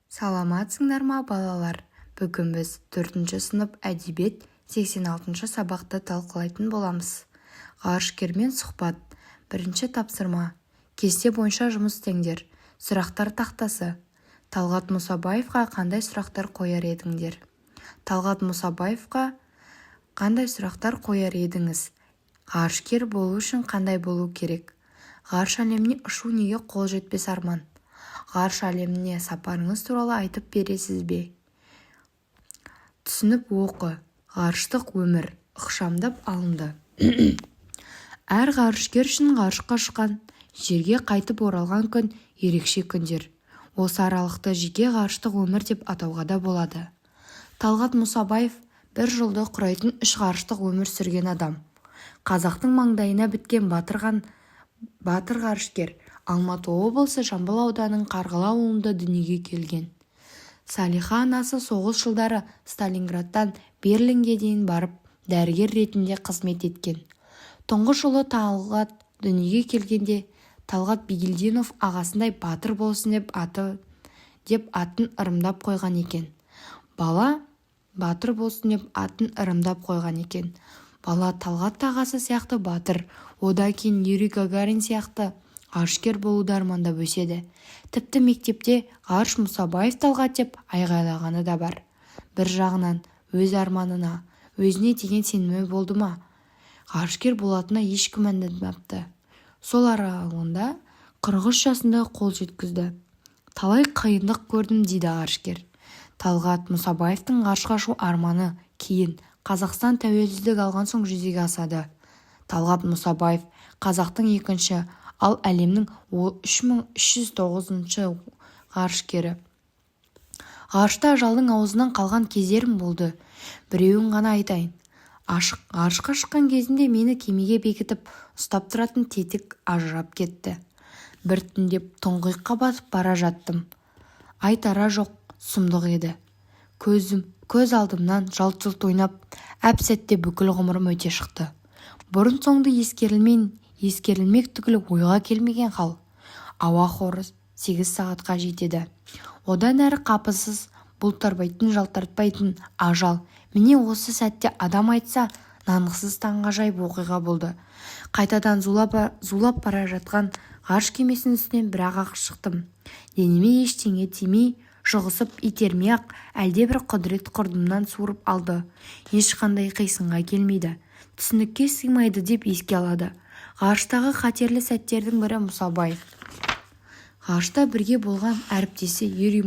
Саламатсыңдар ма балалар? Бүгін біз 4-ші сынып әдебиет 86-шы сабақты талқылайтын боламыз. Ғарышкермен сұхбат. Бірінші тапсырма. Кесте бойынша жұмыс істеңдер. Сұрақтар тақтасы. Талғат Мұсабаевқа қандай сұрақтар қояр едіңдер? Талғат Мұсабаевқа қандай сұрақтар қояр едіңіз? Ғарышкер болу үшін қандай болу керек? Ғарыш әлеміне ұшу неге қол жетпес арман? Ғарыш әлеміне сапарыңыз туралы айтып бересіз бе? Түсініп оқы. Ғарыштық өмір ықшамдап алынды. Әр ғарышкер үшін ғарышқа ұшқан, жерге қайтып оралған күн ерекше күндер. Осы аралықты жеке ғарыштық өмір деп атауға да болады. Талғат Мұсабаев бір жылды құрайтын 3 ғарыштық өмір сүрген адам. Қазақтың маңдайына біткен батыр ғарышкер. Алматы облысы Жамбыл ауданының Қарғалы ауылында дүниеге келген. Салиха анасы соғыс жылдары Сталинградтан Берлинге дейін барып, дәрігер ретінде қызмет еткен. Тұңғыш ұлы Талғат дүниеге келгенде, Талғат Бигелдинов ағасындай батыр болсын деп атын ырымдап қойған екен. Бала батыр болсын деп атын ырымдап қойған екен. Бала Талғат ағасы сияқты батыр, одан кейін Юрий Гагарин сияқты ғарышкер болуды армандап өседі. Тіпті мектепте Ғарыш Мұсабаев Талғат деп айғайлағаны да бар. Бір жағынан өз арманына, өзіне деген сенімі болды ма? Ғарышкер болатынына еш күмәнданбапты. Сол аралығында 43 жасында қол жеткізді. Талай қиындық көрдім дейді ғарышкер. Талғат Мұсабаевтың ғарышқа ұшу арманы кейін Қазақстан тәуелсіздік алған соң жүзеге асады. Талғат Мұсабаев қазақтың екінші, ал әлемнің 3309-шы ғарышкері. Ғарышта ажалдың аузынан қалған кездерім болды. Біреуін ғана айтайын. Ғарышқа шыққан кезінде мені кемеге бекітіп ұстап тұратын тетік ажырап кетті. Біртіндеп тұңғиыққа батып бара жаттым. Айтара жоқ, сұмдық еді. Көз алдымнан жалт-жұлт ойнап, әп-сәтте бүкіл ғұмырым өте шықты. Бұрын-соңды ескерілмек түгілі ойға келмеген хал. Ауа хоры 8 сағатқа жетеді. Одан әрі қапысыз, бұлтарбайтын, жалтартпайтын ажал. Міне осы сәтте адам айтса, нанғысыз таңғажайып оқиға болды. Қайтадан зулап бара жатқан ғарыш кемесінің үстінен бір-ақ шықтым. Денеме ештеңе тимей, жұғысып итермей-ақ әлдебір құдірет құрдымнан суырып алды. Ешқандай қисынға келмейді. Түсінікке сыймайды деп еске алады. Ғарыштағы қатерлі сәттердің бірі Мұсабаев. Ғарышта бірге болған әріптесі Юрий